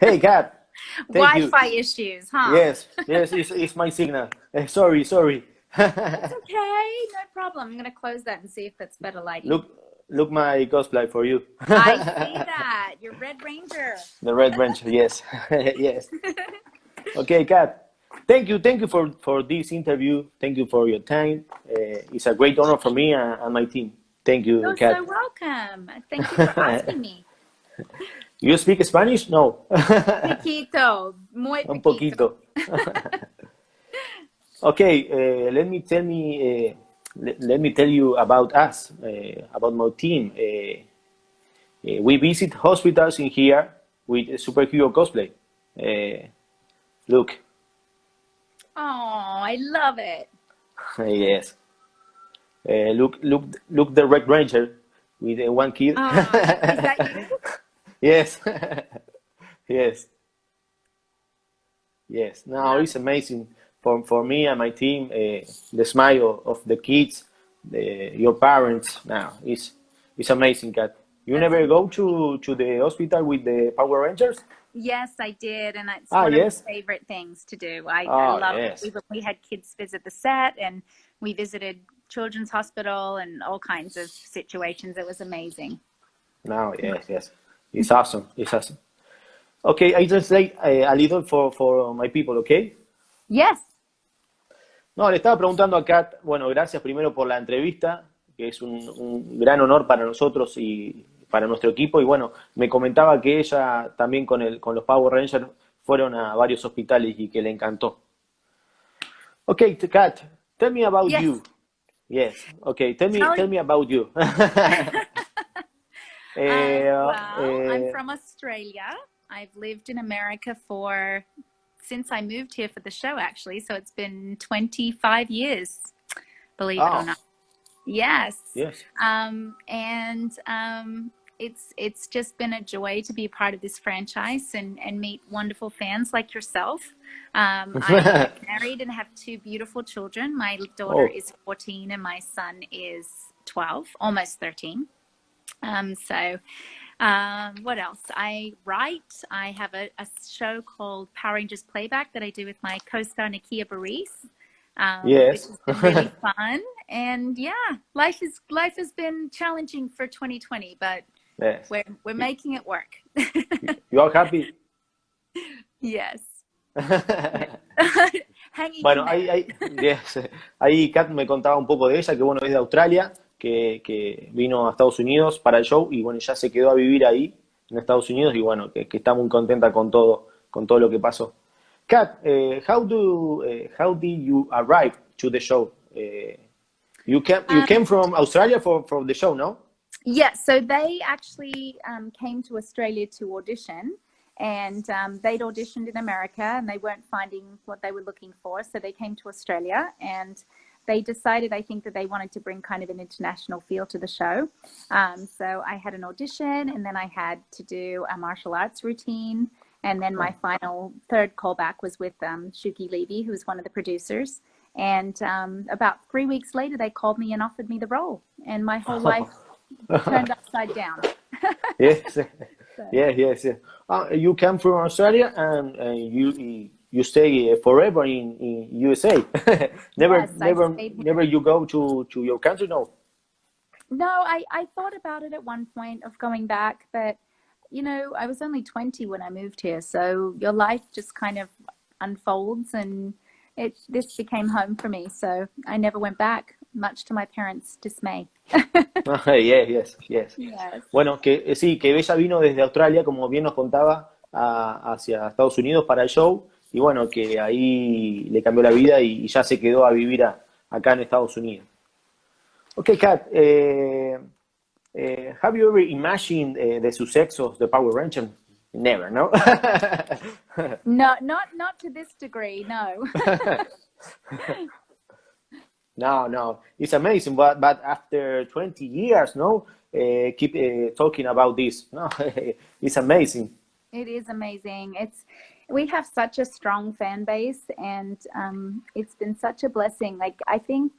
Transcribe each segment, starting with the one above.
Hey, Kat. Thank you. Wi-Fi issues, huh? Yes, yes, it's my signal. Sorry, sorry. That's okay, no problem. I'm gonna close that and see if it's better lighting. Look my cosplay for you. I see that. You're Red Ranger. The Red Ranger, yes. Yes. Okay, Kat. Thank you for this interview. Thank you for your time. It's a great honor for me and my team. Thank you, You're Kat. so welcome. Thank you for asking me. You speak Spanish? No. Poquito, muy Un poquito. poquito. Okay, let me tell you about us, about my team. We visit hospitals in here with superhero cosplay. Look, Oh, I love it. yes. Look the Red Ranger with one kid. Is that you? Yes, yes, yes. No, it's amazing for me and my team. The smile of the kids, your parents. Now it's amazing, Kat. You never go to the hospital with the Power Rangers? Yes, I did, and it's one of Yes. my favorite things to do. I Oh, love yes. it. We had kids visit the set, and we visited Children's Hospital and all kinds of situations. It was amazing. No, yes, yes. It's awesome. It's awesome. Okay, I translate a little for my people, okay? Yes. No, le estaba preguntando a Kat, bueno, gracias primero por la entrevista, que es un gran honor para nosotros y para nuestro equipo. Y bueno, me comentaba que ella también con los Power Rangers fueron a varios hospitales y que le encantó. Okay, Kat, tell me about Yes. you. Yes, okay, tell me about you. Well, I'm from Australia. I've lived in America since I moved here for the show, actually. So it's been 25 years, believe it or not. Yes. Yes. It's just been a joy to be a part of this franchise and meet wonderful fans like yourself. I'm married and have two beautiful children. My daughter is 14 and my son is 12, almost 13. What else? I write. I have a show called Power Rangers Playback that I do with my co-star Nakia Baris. Yes. Which has been really fun. And yeah, life has been challenging for 2020, but Yes. we're making it work. You are happy? Yes. Hanging Bueno, in there. ahí Kat me contaba un poco de ella, que bueno, es de Australia, que vino a Estados Unidos para el show y bueno, ya se quedó a vivir ahí en Estados Unidos y bueno, que está muy contenta con todo lo que pasó. Kat, how did you arrive to the show? You came from Australia for the show, no? Yeah, so they actually came to Australia to audition, and they'd auditioned in America and they weren't finding what they were looking for, so they came to Australia and they decided, I think, that they wanted to bring kind of an international feel to the show. So I had an audition and then I had to do a martial arts routine. And then my final third callback was with Shuki Levy, who was one of the producers. And about 3 weeks later, they called me and offered me the role. And my whole life turned upside down. Yes, yes. You came from Australia and you stay forever in USA. Never you go to your country, no? No, I thought about it at one point of going back, but you know, I was only 20 when I moved here, so your life just kind of unfolds, and this became home for me, so I never went back, much to my parents' dismay. Yes. Bueno, que sí, que ella vino desde Australia, como bien nos contaba, hacia Estados Unidos para el show, y bueno, que ahí le cambió la vida y ya se quedó a vivir acá en Estados Unidos. Okay, Kat, have you ever imagined the success of the Power Rangers? Never, no? No, not to this degree, no. No, it's amazing, but after 20 years, no, keep talking about this. No, it's amazing. It is amazing. We have such a strong fan base, and it's been such a blessing. Like, I think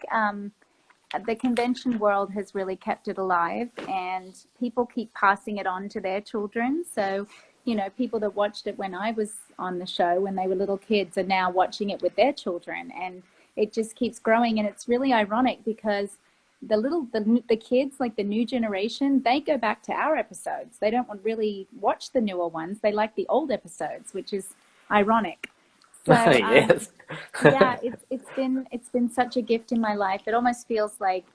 the convention world has really kept it alive, and people keep passing it on to their children. So you know, people that watched it when I was on the show, when they were little kids, are now watching it with their children, and it just keeps growing. And it's really ironic because the kids, like the new generation, they go back to our episodes. They don't really watch the newer ones. They like the old episodes, which is ironic. So Yes. yeah, it's been such a gift in my life. It almost feels like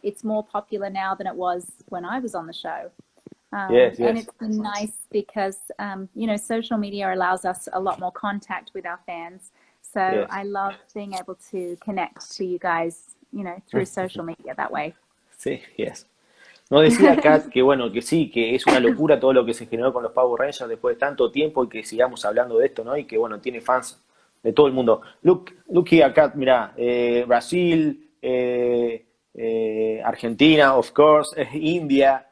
it's more popular now than it was when I was on the show. Yes, And yes. it's been nice because, you know, social media allows us a lot more contact with our fans. So Yes. I love being able to connect to you guys, you know, through social media that way. Sí, yes. No decía Kat que bueno, que sí, que es una locura todo lo que se generó con los Power Rangers después de tanto tiempo y que sigamos hablando de esto, ¿no? Y que bueno, tiene fans de todo el mundo. Look here, Kat, mira, Brasil, Argentina, of course, India,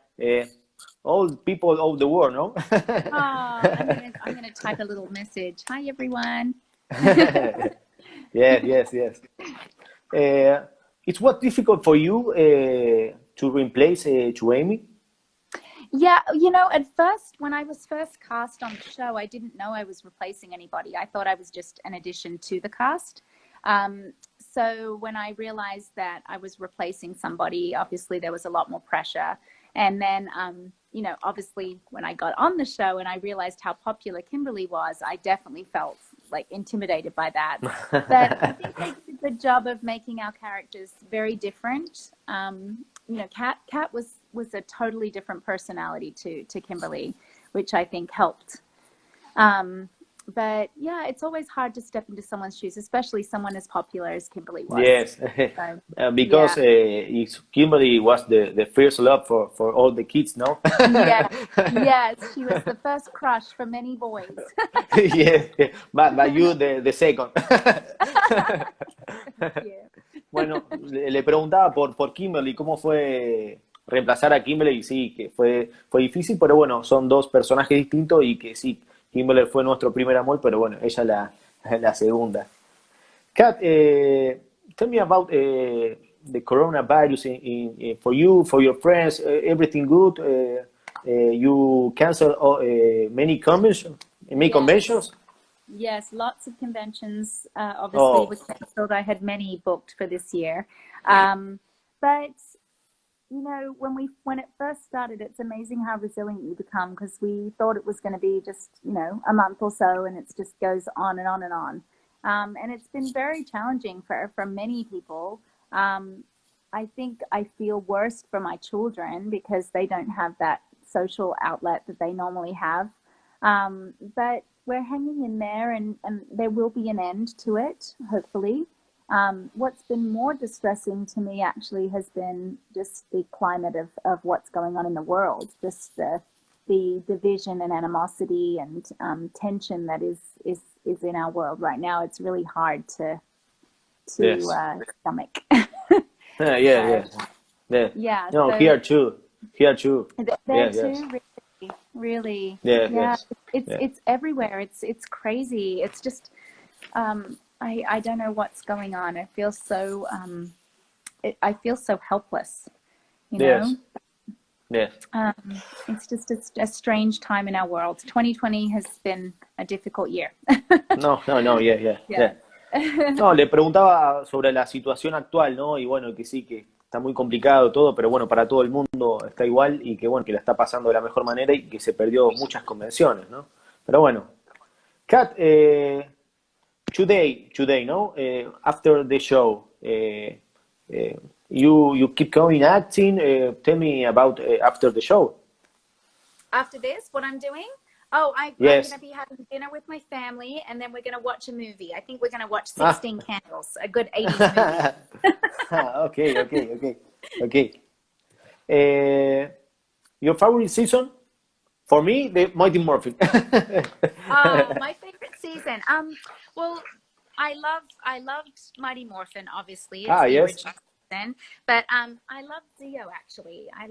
all people of the world, ¿no? Oh, I'm gonna type a little message. Hi, everyone. Yes. It's what difficult for you to replace to Amy? Yeah, you know, at first, when I was first cast on the show, I didn't know I was replacing anybody. I thought I was just an addition to the cast. So when I realized that I was replacing somebody, obviously there was a lot more pressure. And then, you know, obviously when I got on the show and I realized how popular Kimberly was, I definitely felt like intimidated by that. But I think they did a good job of making our characters very different. You know, Cat was a totally different personality to Kimberly, which I think helped. But yeah, it's always hard to step into someone's shoes, especially someone as popular as Kimberly was. Yes, So, because Kimberly was the first love for all the kids, no? Yes, she was the first crush for many boys. Yes, but you the second. Yeah. Bueno, le preguntaba por Kimberly, ¿cómo fue reemplazar a Kimberly? Y sí, que fue difícil, pero bueno, son dos personajes distintos y que sí, Kimberly fue nuestro primer amor, pero bueno, ella la segunda. Kat, tell me about the coronavirus for you, for your friends. Everything good? You cancel many conventions? Many conventions? Yes, lots of conventions obviously were cancelled. I had many booked for this year. But you know, when it first started, it's amazing how resilient you become, because we thought it was going to be just, you know, a month or so, and it just goes on and on and on. And it's been very challenging for many people. I think I feel worst for my children because they don't have that social outlet that they normally have. But we're hanging in there, and there will be an end to it, hopefully. What's been more distressing to me actually has been just the climate of what's going on in the world, just the division and animosity and tension that is in our world right now. It's really hard to stomach. Yeah. Yeah. No, so here too. there Yes. too, really. Yes. It's everywhere. It's crazy. It's just I don't know what's going on. I feel so helpless, you know. Yes. It's just a strange time in our world. 2020 has been a difficult year. No, yeah. No, le preguntaba sobre la situación actual, ¿no? Y bueno, que sí, que está muy complicado todo, pero bueno, para todo el mundo está igual y que bueno, que la está pasando de la mejor manera y que se perdió muchas convenciones, ¿no? Pero bueno, Kat, today, no? After the show, you keep going acting. Tell me about after the show. After this, what I'm doing? Oh, I'm Yes. going to be having dinner with my family, and then we're going to watch a movie. I think we're going to watch 16 Candles, a good 80s movie. Okay. Your favorite season? For me, the Mighty Morphin. Oh, my favorite season. Well, I loved Mighty Morphin, obviously. It's the Yes. original season. But I loved Zeo, actually. I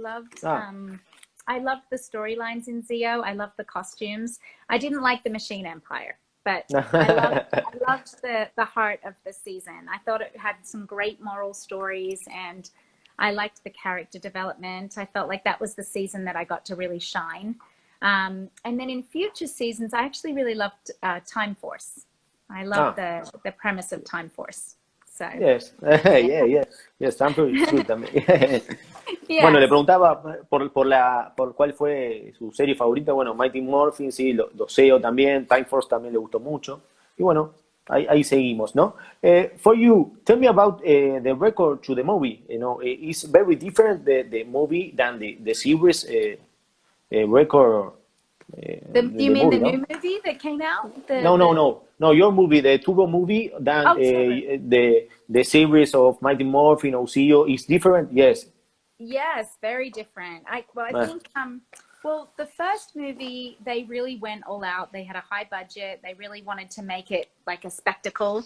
loved the storylines in Zeo. I loved the costumes. I didn't like the Machine Empire, but I loved the heart of the season. I thought it had some great moral stories, and I liked the character development. I felt like that was the season that I got to really shine. And then in future seasons, I actually really loved Time Force. I love the premise of Time Force. So, Yes, yes, Stanford is good también. yes. Bueno, le preguntaba por cuál fue su serie favorita. Bueno, Mighty Morphin, sí, lo SEO también, Time Force también le gustó mucho. Y bueno, ahí seguimos, ¿no? For you, tell me about the record to the movie. You know, it's very different the movie than the series record. You mean the new movie that came out? No, your movie, the Turbo movie, than the series of Mighty Morphin or CEO is different. Yes. Yes, very different. I think the first movie, they really went all out. They had a high budget. They really wanted to make it like a spectacle,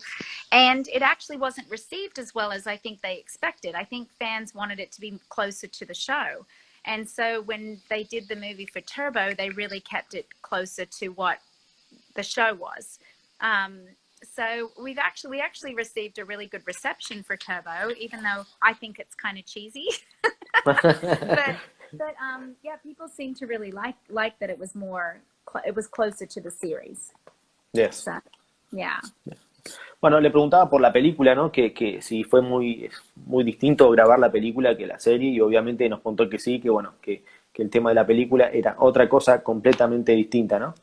and it actually wasn't received as well as I think they expected. I think fans wanted it to be closer to the show. And so when they did the movie for Turbo, they really kept it closer to what the show was. So we actually received a really good reception for Turbo, even though I think it's kind of cheesy. but yeah, people seem to really like that it was it was closer to the series. Yes. So, yeah. Bueno, le preguntaba por la película, ¿no? Que si fue muy distinto grabar la película que la serie, y obviamente nos contó que sí, que bueno, que el tema de la película era otra cosa completamente distinta, ¿no?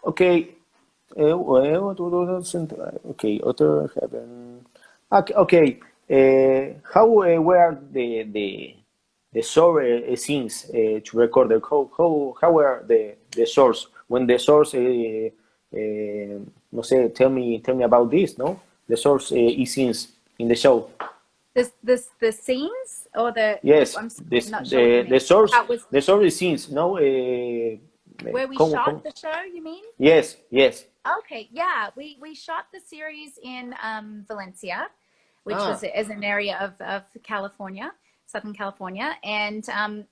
Okay. How were the source scenes to record the how were the source when the source no sé, tell me about this, no? The source scenes in the show. The scenes or the yes, the source scenes, no? Where we shot the show, you mean? Yes. Okay, yeah, we shot the series in Valencia, which is an area of California, Southern California, and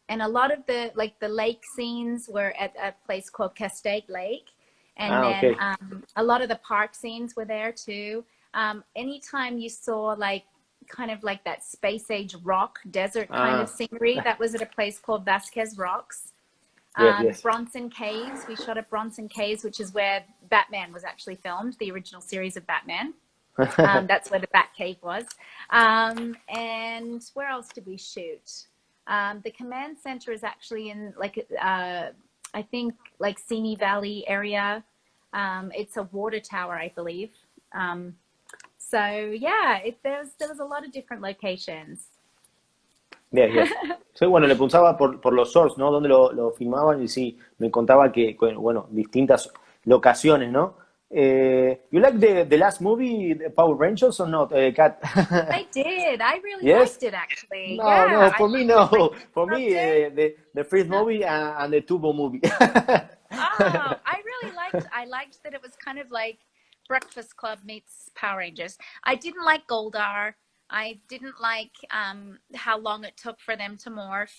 a lot of the lake scenes were at a place called Castaic Lake, and a lot of the park scenes were there too. Anytime you saw kind of like that space age rock desert kind of scenery, that was at a place called Vasquez Rocks. Yes. Bronson Caves, we shot at Bronson Caves, which is where Batman was actually filmed, the original series of Batman. That's where the Bat Cave was. And where else did we shoot? The command center is actually in I think Simi Valley area. It's a water tower, I believe. So yeah, there was a lot of different locations. Bien. Sí, bueno, le preguntaba por los source, ¿no? Dónde lo filmaban, y sí, me contaba que, bueno, distintas locaciones, ¿no? You like the last movie, the Power Rangers, or not, Kat? I did. I really liked it, actually. No, for me, no. For me, the first movie and the Turbo movie. I liked that it was kind of like Breakfast Club meets Power Rangers. I didn't like Goldar. I didn't like how long it took for them to morph,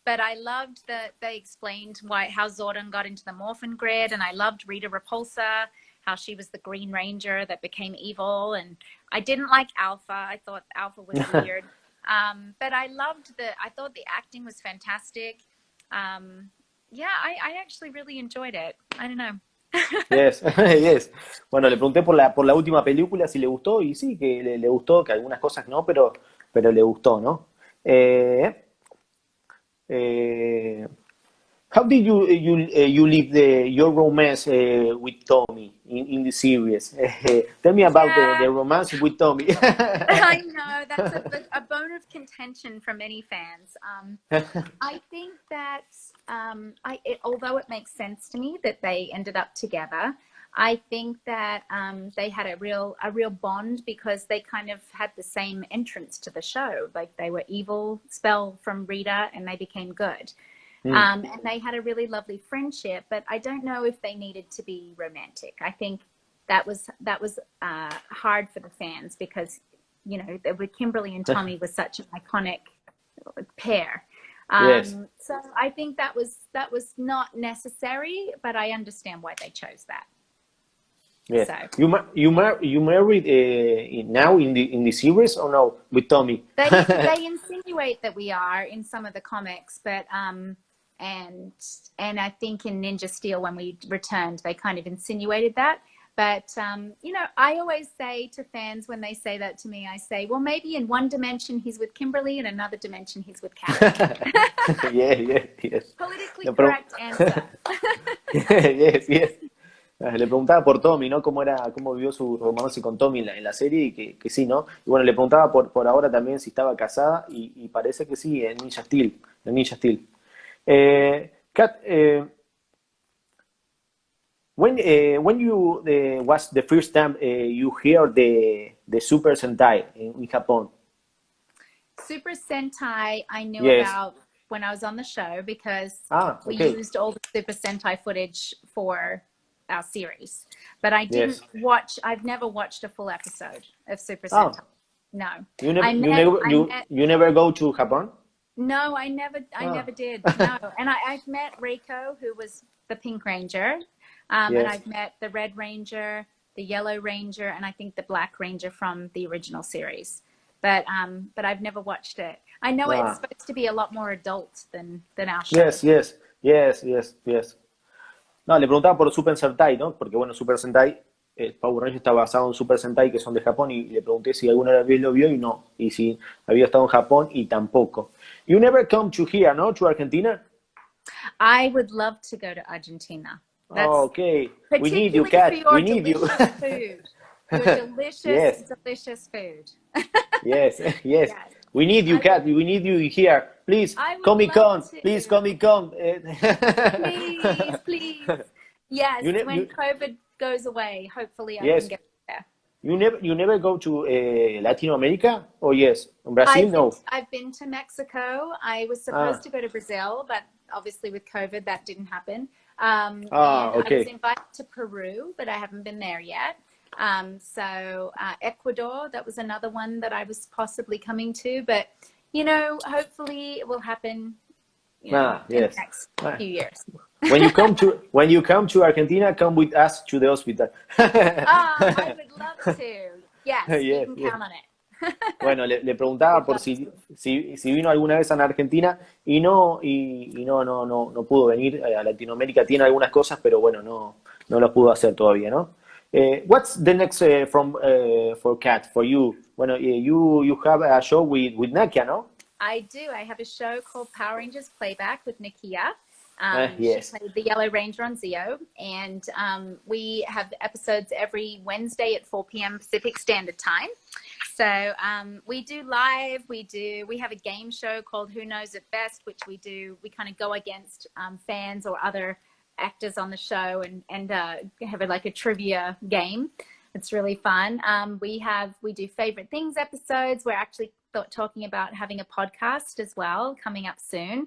but I loved that they explained how Zordon got into the Morphin grid, and I loved Rita Repulsa, how she was the Green Ranger that became evil, and I didn't like Alpha. I thought Alpha was weird, but I thought the acting was fantastic. Yeah, I actually really enjoyed it. I don't know. Yes. Bueno, le pregunté por la última película si le gustó, y sí, que le gustó, que algunas cosas no, pero le gustó, ¿no? How did you live your romance with Tommy in the series? Tell me about the romance with Tommy. I know, that's a bone of contention for many fans. I think that although it makes sense to me that they ended up together, I think that they had a real bond because they kind of had the same entrance to the show. Like they were evil, spell from Rita, and they became good. And they had a really lovely friendship, but I don't know if they needed to be romantic. I think that was hard for the fans because, you know, Kimberly and Tommy was such an iconic pair. Yes. So I think that was not necessary, but I understand why they chose that. Yes. So. You married now in the series or no with Tommy? They insinuate that we are in some of the comics, but and I think in Ninja Steel, when we returned, they kind of insinuated that. But, you know, I always say to fans when they say that to me, I say, well, maybe in one dimension he's with Kimberly, in another dimension he's with Cat. Yes. Politically No, correct answer. Yes. Le preguntaba por Tommy, ¿no? Cómo vivió su romance con Tommy en la serie, y que sí, ¿no? Y bueno, le preguntaba por ahora también si estaba casada, y parece que sí, en Ninja Steel. Kat, when you was the first time you hear the Super Sentai in Japan? Super Sentai I knew Yes. about when I was on the show, because we okay. used all the Super Sentai footage for our series. But I didn't Yes. watch, I've never watched a full episode of Super Sentai. No. You never go to Japan? No, I never did. No. And I've met Reiko, who was the Pink Ranger. And I've met the Red Ranger, the Yellow Ranger, and I think the Black Ranger from the original series. But I've never watched it. I know it's supposed to be a lot more adult than our show. Yes. No, le preguntaba por Super Sentai, ¿no? Porque bueno, Super Sentai, Power Rangers está basado en Super Sentai, que son de Japón, y le pregunté si alguna vez lo vio y no. Y si había estado en Japón, y tampoco. You never come to here, no? To Argentina? I would love to go to Argentina. Okay. We need you, Kat. We need you. Food. Your delicious food. Yes. We need you, Kat. We need you here. Please, Comic-Con. Please, Comic-Con. Please. Yes, when COVID goes away, hopefully I can get there. You never go to Latin America? Oh, yes. Brazil, I've been to Mexico. I was supposed to go to Brazil, but obviously with COVID, that didn't happen. And I was invited to Peru, but I haven't been there yet. So Ecuador, that was another one that I was possibly coming to, but you know, hopefully it will happen in the next few years. When you come to Argentina, come with us to the hospital. I would love to. Yes, you can count on it. Bueno, le preguntaba por si vino alguna vez a Argentina, y no pudo venir a Latinoamérica. Tiene algunas cosas, pero bueno, no lo pudo hacer todavía, ¿no? What's the next for Kat, for you? Bueno, you have a show with Nakia, no? I do. I have a show called Power Rangers Playback with Nakia. Yes. She played the Yellow Ranger on Zeo, and we have episodes every Wednesday at 4 p.m. Pacific Standard Time. So we do live. We have a game show called Who Knows It Best, which we kind of go against fans or other actors on the show and have like a trivia game. It's really fun. We do favorite things episodes. We're actually talking about having a podcast as well coming up soon.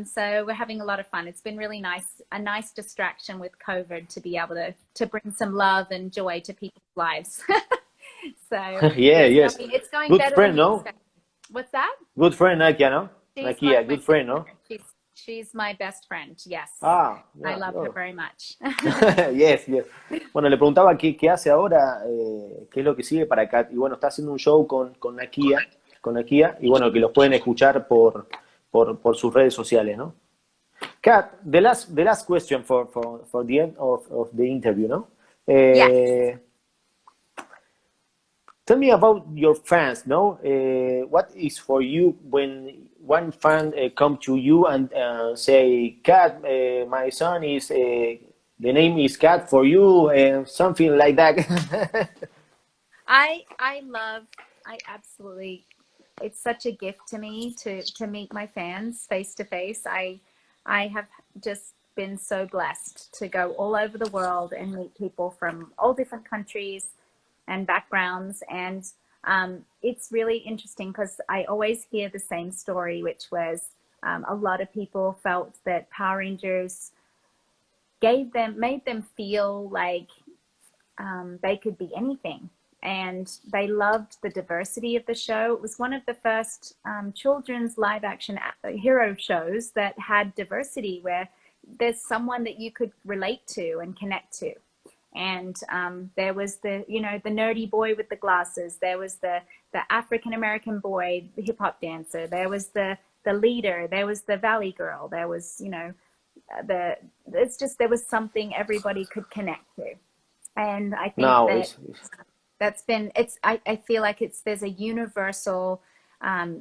So we're having a lot of fun. It's been really nice, a nice distraction with COVID to be able to bring some love and joy to people's lives. So yes. It's going good better friend, than no? What's that? Good friend, Nakia, no? Nakia, good friend, no? She's my best friend, yes. I love her very much. Yes. Bueno, le preguntaba qué hace ahora, qué es lo que sigue para Kat. Y bueno, está haciendo un show con Nakia, y bueno, que los pueden escuchar por sus redes sociales, ¿no? Kat, the last question for the end of the interview, ¿no? Yes. Tell me about your fans, no? What is for you when one fan come to you and say, Kat, my son is, the name is Kat for you, something like that. I absolutely, it's such a gift to me to meet my fans face to face. I have just been so blessed to go all over the world and meet people from all different countries and backgrounds, and it's really interesting because I always hear the same story, which was a lot of people felt that Power Rangers made them feel like they could be anything, and they loved the diversity of the show. It was one of the first children's live action hero shows that had diversity, where there's someone that you could relate to and connect to. And there was the nerdy boy with the glasses. There was the African-American boy, the hip-hop dancer. There was the the leader, there was the valley girl, there was, you know, it's just, there was something everybody could connect to. And I think No, that's been, I feel like there's a universal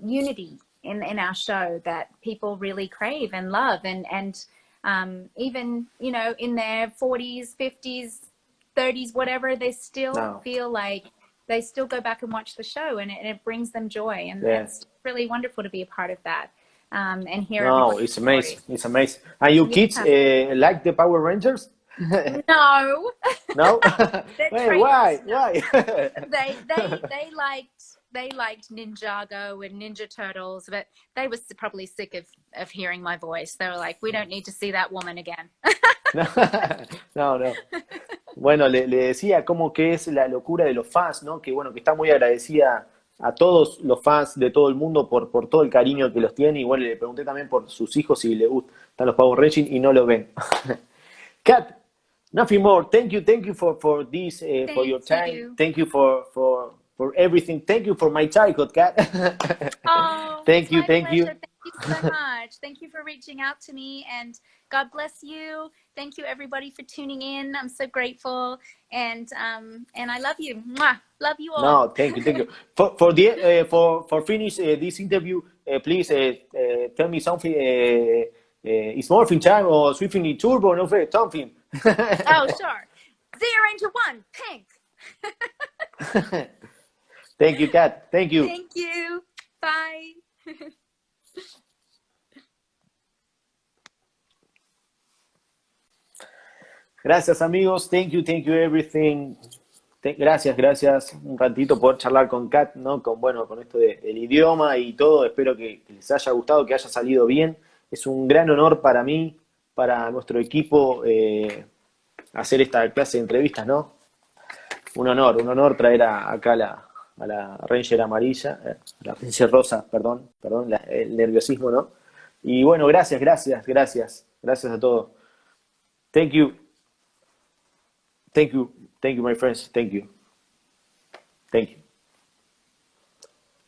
unity in our show that people really crave and love. And even, you know, in their 40s, 50s, 30s, whatever, they still feel like they still go back and watch the show, and it brings them joy. And it's really wonderful to be a part of that. And hear it's amazing. It's amazing. And your kids like the Power Rangers? No. No? Hey, why? They liked Ninjago and Ninja Turtles, but they were probably sick of hearing my voice. They were like, we don't need to see that woman again. No. Bueno, le decía cómo que es la locura de los fans, ¿no? Que bueno, que está muy agradecida a todos los fans de todo el mundo por todo el cariño que los tiene. Y bueno, le pregunté también por sus hijos si le gustan los Power Rangers y no lo ven. Cat, nothing more. Thank you for this, for your time. Thank you for everything. Thank you for my childhood, Cat. Oh, thank you. Thank you so much. Thank you for reaching out to me, and God bless you. Thank you everybody for tuning in. I'm so grateful, and I love you. Mwah. Love you all. No, thank you. For finish this interview, please tell me something. It's Morphin time or Swiftly Turbo? No, something. Oh, sure. 0 into 1, pink. Thank you, Kat. Thank you. Thank you. Bye. Gracias, amigos. Thank you everything. Gracias. Un ratito poder charlar con Kat, ¿no? Con esto del idioma y todo. Espero que les haya gustado, que haya salido bien. Es un gran honor para mí, para nuestro equipo, hacer esta clase de entrevistas, ¿no? Un honor traer acá a la Ranger amarilla, a la Ranger rosa, perdón, el nerviosismo, ¿no? Y bueno, gracias a todos. Thank you, my friends, thank you.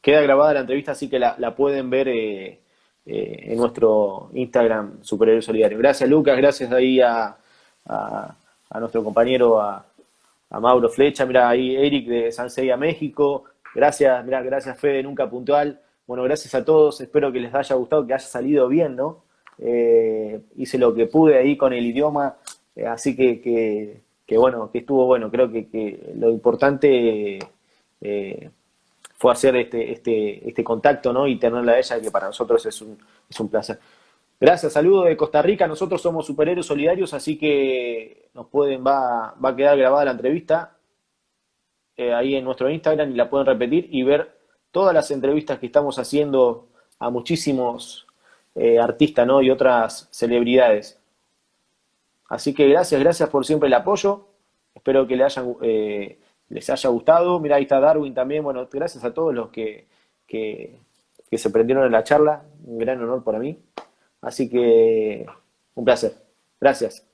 Queda grabada la entrevista, así que la pueden ver en nuestro Instagram, Superhéroes Solidarios. Gracias, Lucas, gracias ahí a nuestro compañero, a Mauro Flecha, mira ahí Eric de San Seguia, México, gracias Fede, nunca puntual. Bueno, gracias a todos, espero que les haya gustado, que haya salido bien, ¿no? Hice lo que pude ahí con el idioma, así que bueno, que estuvo bueno. Creo que lo importante fue hacer este contacto, ¿no? Y tenerla a ella, que para nosotros es un placer. Gracias, saludos de Costa Rica. Nosotros somos Superhéroes Solidarios, así que va a quedar grabada la entrevista ahí en nuestro Instagram y la pueden repetir y ver todas las entrevistas que estamos haciendo a muchísimos artistas, ¿no? Y otras celebridades. Así que gracias por siempre el apoyo. Espero que les haya gustado. Mira, ahí está Darwin también. Bueno, gracias a todos los que se prendieron en la charla. Un gran honor para mí. Así que un placer. Gracias.